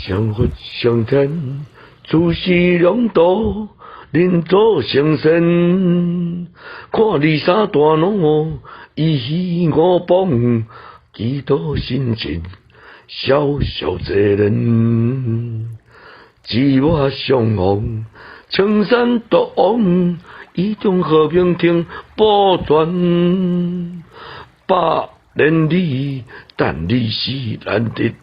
相佛相天，自是良道，人做成仙。看二三大路，一喜五帮，几多心情，小小一人。自我相逢，青山独往，一种和平听不断。百年里，但你是难得，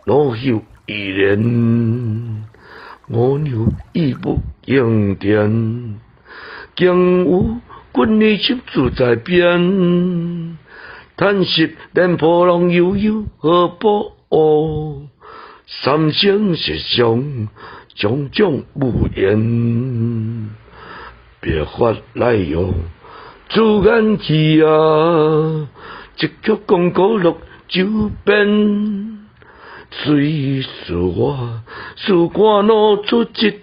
老朽依然。五牛义不应电，经有军里亲自在边。叹息连波浪悠悠何不恶？三生石上，种种无言。别发来哟，自然去啊！一曲讲古乐就变。虽是我，是官路出一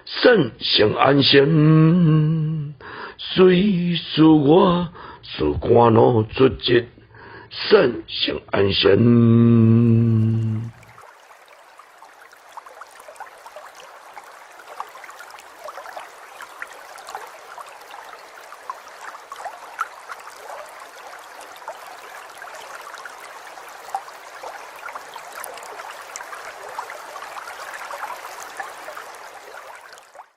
善成安闲。虽是我，是官路出一善成安闲。